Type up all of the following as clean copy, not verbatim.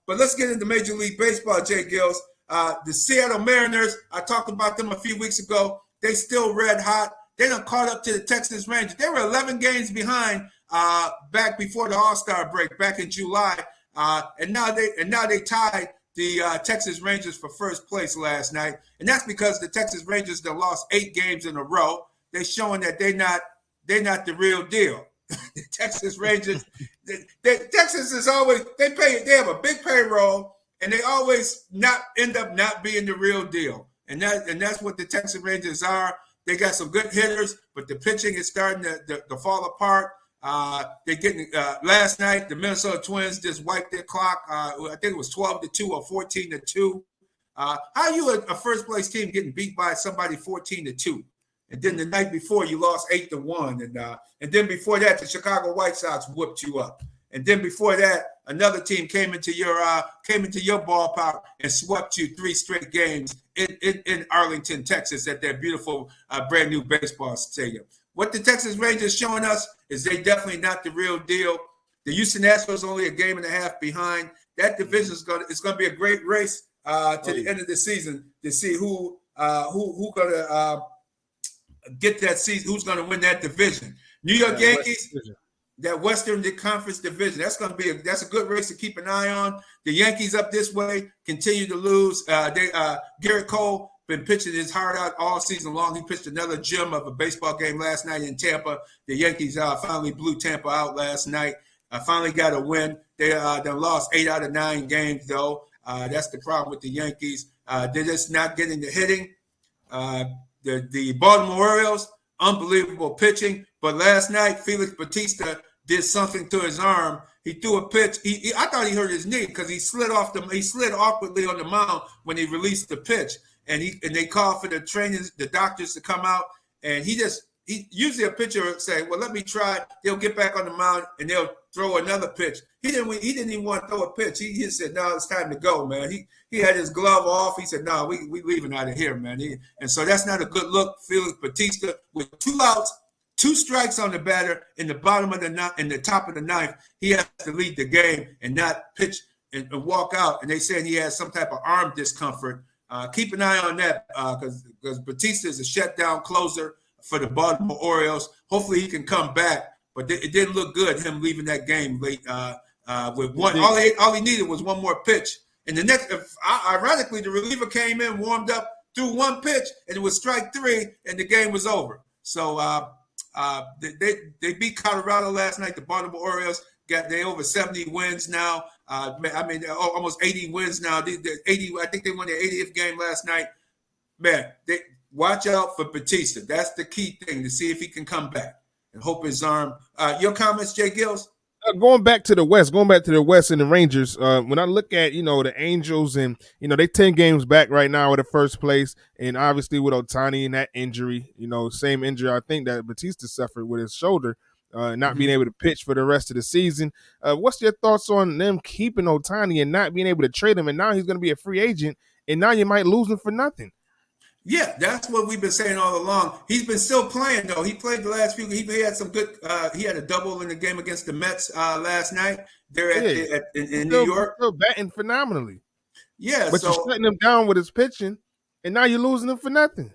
But let's get into Major League Baseball, J-GILLZ. The Seattle Mariners, I talked about them a few weeks ago. They still red hot. They done caught up to the Texas Rangers. They were 11 games behind back before the All-Star break, back in July. And now they tied the Texas Rangers for first place last night. And that's because the Texas Rangers have lost 8 games in a row. They're showing that they're not the real deal. The Texas Rangers, Texas is always, they have a big payroll, and they always end up not being the real deal. And that's what the Texas Rangers are. They got some good hitters, but the pitching is starting to fall apart. They're getting last night, the Minnesota Twins just wiped their clock. I think it was 12-2 or 14-2. How are you a first place team getting beat by somebody 14-2? And then the night before you lost 8-1, and then before that the Chicago White Sox whooped you up, and then before that another team came into your ballpark and swept you 3 straight games in Arlington, Texas, at their beautiful brand new baseball stadium. What the Texas Rangers showing us is they definitely not the real deal. The Houston Astros only a game and a half behind. That division is going to be a great race to the end of the season to see who going to get that season, who's going to win that division. New York Yankees, that Western Conference division, that's a good race to keep an eye on. The Yankees up this way continue to lose. Garrett Cole been pitching his heart out all season long. He pitched another gem of a baseball game last night in Tampa. The Yankees finally blew Tampa out last night. Finally got a win. They lost 8 out of 9 games, though. That's the problem with the Yankees. They're just not getting the hitting. The Baltimore Orioles, unbelievable pitching. But last night, Felix Bautista did something to his arm. He threw a pitch. I thought he hurt his knee because he slid awkwardly on the mound when he released the pitch. And they called for the doctors to come out. And he usually a pitcher would say, well, let me try. They'll get back on the mound and they'll throw another pitch. He didn't even want to throw a pitch. He just said, no, it's time to go, man. He had his glove off. He said, no, we leaving out of here, man. And so that's not a good look. Felix Bautista with 2 outs, 2 strikes on the batter in the top of the ninth. He has to lead the game and not pitch and walk out. And they said he has some type of arm discomfort. Keep an eye on that because Bautista is a shutdown closer for the Baltimore Orioles. Hopefully he can come back. But it didn't look good, him leaving that game late with one. All he needed was one more pitch. And the next, ironically, the reliever came in, warmed up, threw 1 pitch, and it was strike 3, and the game was over. So they beat Colorado last night. The Baltimore Orioles they over 70 wins now. Almost 80 wins now. I think they won their 80th game last night. Man, watch out for Bautista. That's the key thing to see if he can come back. And hope his arm. Your comments, J-GILLZ? Going back to the West and the Rangers. When I look at the Angels and they 10 games back right now with the first place, and obviously with Ohtani and that injury, same injury I think that Bautista suffered with his shoulder, not being able to pitch for the rest of the season. What's your thoughts on them keeping Ohtani and not being able to trade him? And now he's going to be a free agent, and now you might lose him for nothing. Yeah, that's what we've been saying all along. He's been still playing, though. He played the last few. He had some good. He had a double in the game against the Mets last night. They're in New York. Still batting phenomenally. Yeah, but you're shutting him down with his pitching, and now you're losing him for nothing.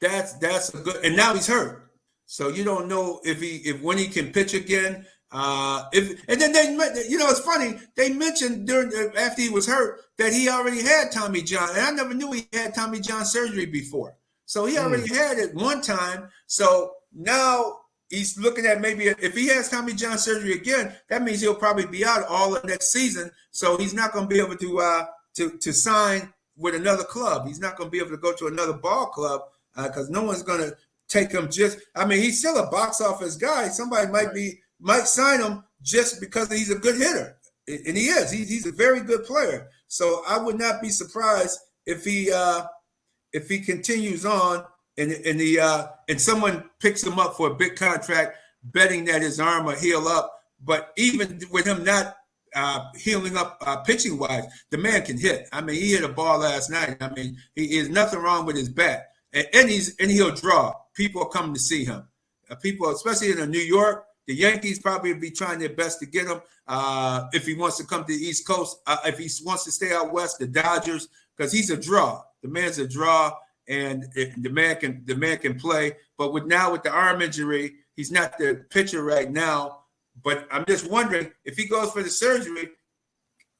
That's a good. And now he's hurt, so you don't know if when he can pitch again. And then it's funny. They mentioned after he was hurt that he already had Tommy John, and I never knew he had Tommy John surgery before. So he already had it one time. So now he's looking at maybe if he has Tommy John surgery again, that means he'll probably be out all of next season. So he's not going to be able to sign with another club. He's not going to be able to go to another ball club because no one's going to take him. He's still a box office guy. Somebody might sign him just because he's a good hitter, and he is. He's a very good player. So I would not be surprised if he continues on and someone picks him up for a big contract, betting that his arm will heal up. But even with him not healing up pitching wise, the man can hit. He hit a ball last night. He is nothing wrong with his bat, and he'll draw. People are coming to see him. People, especially in New York. The Yankees probably will be trying their best to get him. If he wants to come to the East Coast, if he wants to stay out west, the Dodgers, because he's a draw. The man's a draw, and the man can play. But with the arm injury, he's not the pitcher right now. But I'm just wondering if he goes for the surgery,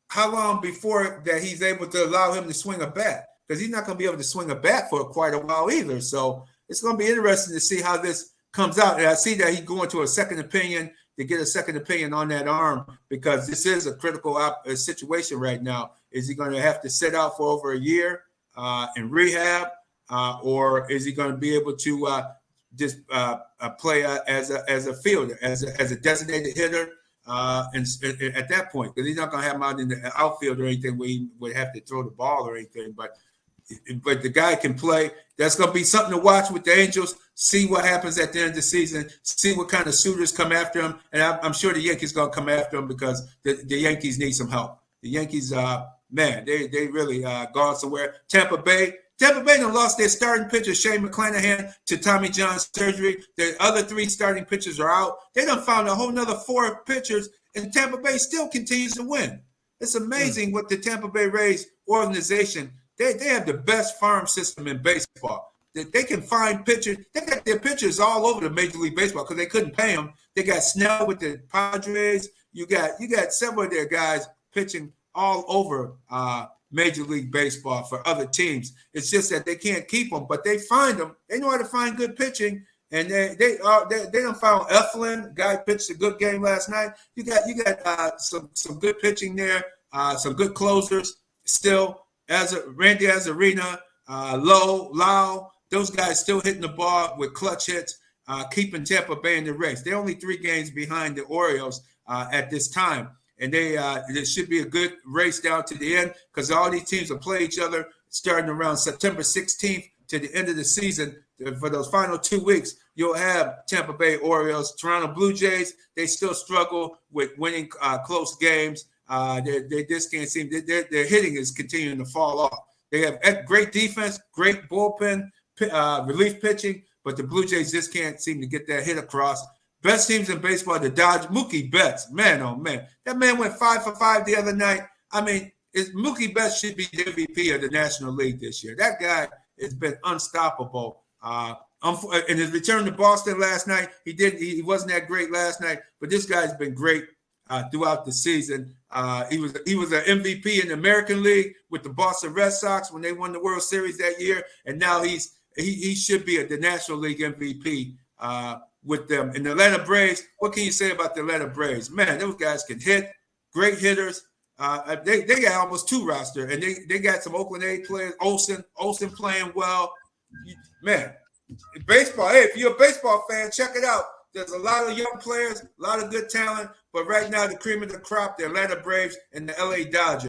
how long before that he's able to allow him to swing a bat? Because he's not going to be able to swing a bat for quite a while either. So it's going to be interesting to see how this comes out. And I see that he's going to a second opinion to get a second opinion on that arm, because this is a critical situation right now. Is he going to have to sit out for over a year in rehab, or is he going to be able to just play as a fielder, as a designated hitter? And at that point, because he's not going to have him out in the outfield or anything where he would have to throw the ball or anything, but the guy can play. That's going to be something to watch with the Angels. See what happens at the end of the season. See what kind of suitors come after him, and I'm sure the Yankees going to come after him, because the Yankees need some help. The Yankees, man, they really gone somewhere. Tampa Bay done lost their starting pitcher, Shane McClanahan, to Tommy John surgery. The other 3 starting pitchers are out. They done found a whole nother 4 pitchers, and Tampa Bay still continues to win. It's amazing what the Tampa Bay Rays organization, they have the best farm system in baseball. They can find pitchers. They got their pitchers all over the Major League Baseball because they couldn't pay them. They got Snell with the Padres. You got several of their guys pitching all over Major League Baseball for other teams. It's just that they can't keep them, but they find them. They know how to find good pitching, and they done found Eflin. Guy pitched a good game last night. You got some good pitching there, some good closers still. Randy Arozarena, Lau, those guys still hitting the ball with clutch hits, keeping Tampa Bay in the race. They're only 3 games behind the Orioles at this time. And it should be a good race down to the end, because all these teams will play each other starting around September 16th to the end of the season. For those final 2 weeks, you'll have Tampa Bay Orioles. Toronto Blue Jays, they still struggle with winning close games. They just can't seem – their hitting is continuing to fall off. They have great defense, great bullpen, relief pitching, but the Blue Jays just can't seem to get that hit across. Best teams in baseball, the Dodgers. Mookie Betts, man, oh, man. That man went 5 for 5 the other night. I mean, Mookie Betts should be the MVP of the National League this year. That guy has been unstoppable. In his return to Boston last night, he wasn't that great last night, but this guy's been great throughout the season. He was an MVP in the American League with the Boston Red Sox when they won the World Series that year, and now he should be the National League MVP with them. And the Atlanta Braves, what can you say about the Atlanta Braves? Man, those guys can hit, great hitters. They got almost 2 roster, and they got some Oakland A players. Olsen playing well. Man, baseball. Hey, if you're a baseball fan, check it out. There's a lot of young players, a lot of good talent, but right now the cream of the crop, the Atlanta Braves and the LA Dodgers.